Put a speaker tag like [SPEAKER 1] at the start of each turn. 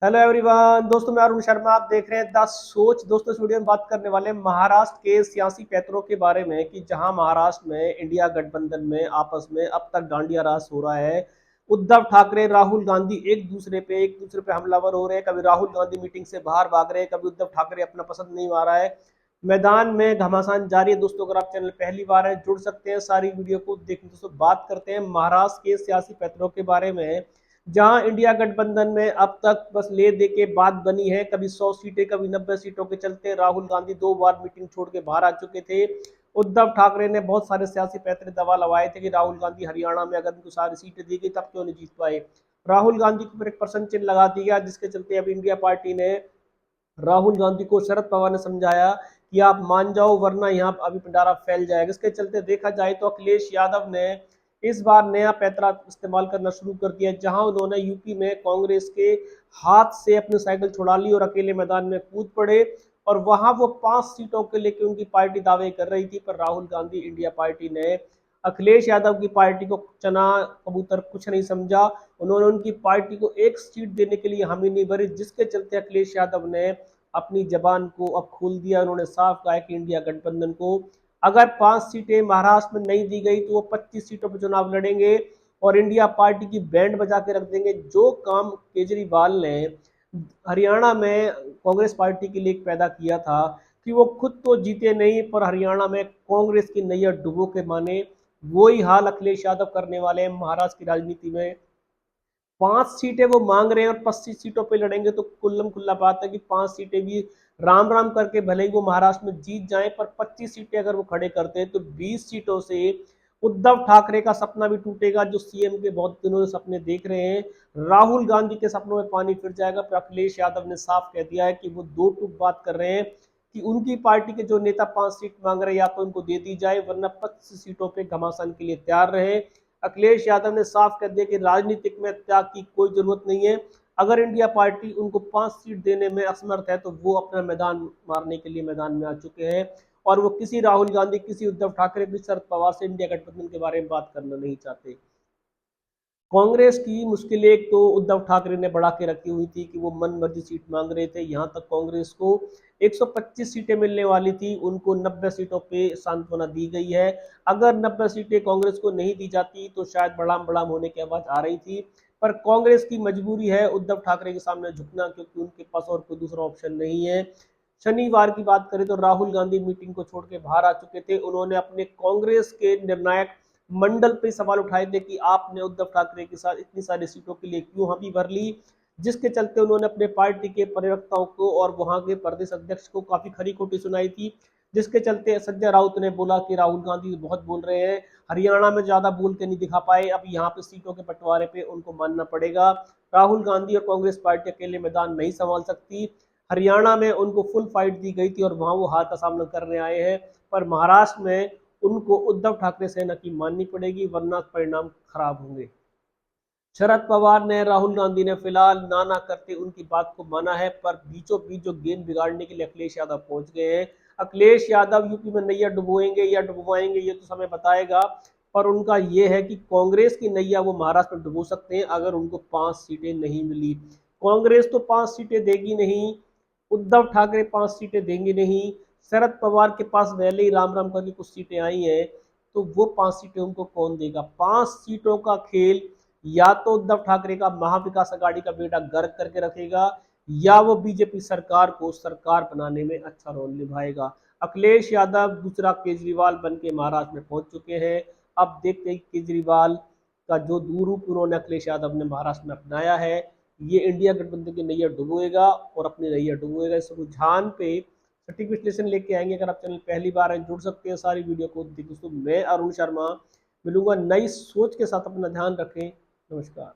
[SPEAKER 1] Hello everyone दोस्तों, मैं अरुण शर्मा। आप देख रहे हैं द सोच। दोस्तों, इस वीडियो में बात करने वाले हैं महाराष्ट्र के सियासी पैतरों के बारे में कि जहां महाराष्ट्र में इंडिया गठबंधन में आपस में अब तक डांडिया रास हो रहा है। उद्धव ठाकरे, राहुल गांधी एक दूसरे पे हमलावर हो रहे हैं। कभी राहुल गांधी मीटिंग से बाहर भाग रहे हैं, कभी उद्धव ठाकरे अपना पसंद नहीं आ रहा है। मैदान में घमासान जारी है। दोस्तों, अगर आप चैनल पहली बार है जुड़ सकते हैं सारी वीडियो को देखने। दोस्तों, बात करते हैं महाराष्ट्र के सियासी पैतरों के बारे में, जहां इंडिया गठबंधन में अब तक बस ले दे के बात बनी है। कभी 100 सीटें, कभी 90 सीटों के चलते राहुल गांधी 2 बार मीटिंग छोड़ के बाहर आ चुके थे। उद्धव ठाकरे ने बहुत सारे सियासी पैतरे दवा लगाए थे कि राहुल गांधी हरियाणा में अगर उनको सारी सीटें दी गई तब क्यों नहीं जीत पाए। राहुल गांधी को फिर एक प्रश्न चिन्ह लगा दिया, जिसके चलते अब इंडिया पार्टी ने राहुल गांधी को शरद पवार ने समझाया कि आप मान जाओ वरना यहाँ अभी पिंडारा फैल जाएगा। इसके चलते देखा जाए तो अखिलेश यादव ने इस बार नया पैतरा इस्तेमाल करना शुरू कर दिया, जहां उन्होंने यूपी में कांग्रेस के हाथ से अपनी साइकिल छुड़ा ली और अकेले मैदान में कूद पड़े। और वहां वो 5 सीटों के लेकर उनकी पार्टी दावे कर रही थी, पर राहुल गांधी इंडिया पार्टी ने अखिलेश यादव की पार्टी को चना कबूतर कुछ नहीं समझा। उन्होंने उनकी पार्टी को एक सीट देने के लिए हामी नहीं भरी, जिसके चलते अखिलेश यादव ने अपनी जबान को अब खोल दिया। उन्होंने साफ कहा कि इंडिया गठबंधन को अगर 5 सीटें महाराष्ट्र में नहीं दी गई तो वो 25 सीटों पर चुनाव लड़ेंगे और इंडिया पार्टी की बैंड बजा के रख देंगे। जो काम केजरीवाल ने हरियाणा में कांग्रेस पार्टी के लिए पैदा किया था कि वो खुद तो जीते नहीं पर हरियाणा में कांग्रेस की नैया डुबो के माने, वही हाल अखिलेश यादव करने वाले हैं महाराष्ट्र की राजनीति में। 5 सीटें वो मांग रहे हैं और 25 सीटों पे लड़ेंगे, तो कुल्लम खुल्ला बात है कि 5 सीटें भी राम राम करके भले ही वो महाराष्ट्र में जीत जाएं, पर 25 सीटें अगर वो खड़े करते हैं तो 20 सीटों से उद्धव ठाकरे का सपना भी टूटेगा, जो सीएम के बहुत दिनों से सपने देख रहे हैं। राहुल गांधी के सपनों में पानी फिर जाएगा। पर अखिलेश यादव ने साफ कह दिया है कि वो दो टूक बात कर रहे हैं कि उनकी पार्टी के जो नेता 5 सीट मांग रहे हैं या तो उनको दे दी जाए, वरना 25 सीटों पर घमासान के लिए तैयार रहे। अखिलेश यादव ने साफ कर दिया कि राजनीतिक में त्याग की कोई जरूरत नहीं है। अगर इंडिया पार्टी उनको 5 सीट देने में असमर्थ है तो वो अपना मैदान मारने के लिए मैदान में आ चुके हैं और वो किसी राहुल गांधी, किसी उद्धव ठाकरे, किसी शरद पवार से इंडिया गठबंधन के बारे में बात करना नहीं चाहते। कांग्रेस की मुश्किल एक तो उद्धव ठाकरे ने बढ़ा के रखी हुई थी कि वो मन मर्जी सीट मांग रहे थे। यहां तक कांग्रेस को 125 सीटें मिलने वाली थी, उनको 90 सीटों पे सांत्वना दी गई है। अगर 90 सीटें कांग्रेस को नहीं दी जाती तो शायद बड़ाम बड़ाम होने की आवाज आ रही थी। पर कांग्रेस की मजबूरी है उद्धव ठाकरे के सामने झुकना, क्योंकि उनके पास और कोई दूसरा ऑप्शन नहीं है। शनिवार की बात करें तो राहुल गांधी मीटिंग को छोड़ के बाहर आ चुके थे। उन्होंने अपने कांग्रेस के निर्णायक मंडल पे सवाल उठाए थे कि आपने उद्धव ठाकरे के साथ इतनी सारी सीटों के लिए क्यों हामी भर ली, जिसके चलते उन्होंने अपने पार्टी के प्रवक्ताओं को और वहां के प्रदेश अध्यक्ष को काफी खरी खोटी सुनाई थी। जिसके चलते संजय राउत ने बोला कि राहुल गांधी बहुत बोल रहे हैं, हरियाणा में ज्यादा बोल के नहीं दिखा पाए, अब यहाँ पे सीटों के बंटवारे पे उनको मानना पड़ेगा। राहुल गांधी और कांग्रेस पार्टी अकेले मैदान नहीं संभाल सकती। हरियाणा में उनको फुल फाइट दी गई थी और वहां वो हार का सामना करने आए हैं। पर महाराष्ट्र में उनको उद्धव ठाकरे सेना की माननी पड़ेगी, वरना परिणाम खराब होंगे। शरद पवार ने, राहुल गांधी ने फिलहाल ना ना करते उनकी बात को माना है, पर बीचों बीच जो गेंद बिगाड़ने के लिए अखिलेश यादव पहुंच गए हैं। अखिलेश यादव यूपी में नैया डुबोएंगे या डुबवाएंगे ये तो समय बताएगा, पर उनका यह है कि कांग्रेस की नैया वो महाराष्ट्र में डुबो सकते हैं अगर उनको 5 सीटें नहीं मिली। कांग्रेस तो 5 सीटें देगी नहीं, उद्धव ठाकरे 5 सीटें देंगे नहीं। शरद पवार के पास पहले ही राम राम करके कुछ सीटें आई हैं, तो वो 5 सीटें उनको कौन देगा। 5 सीटों का खेल या तो उद्धव ठाकरे का महाविकास अघाड़ी का बेटा गर्क करके रखेगा, या वो बीजेपी सरकार को सरकार बनाने में अच्छा रोल निभाएगा। अखिलेश यादव दूसरा केजरीवाल बन के महाराष्ट्र में पहुंच चुके हैं। अब देखते हैं केजरीवाल का जो दूरूप उन्होंने अखिलेश यादव ने महाराष्ट्र में अपनाया है, ये इंडिया गठबंधन की नैया डुबोएगा और अपनी नैया डुबोएगा। इस रुझान पे सटीक विश्लेषण लेके आएंगे। अगर आप चैनल पहली बार हैं जुड़ सकते हैं सारी वीडियो को देखिए। दोस्तों, मैं अरुण शर्मा मिलूंगा नई सोच के साथ। अपना ध्यान रखें। नमस्कार।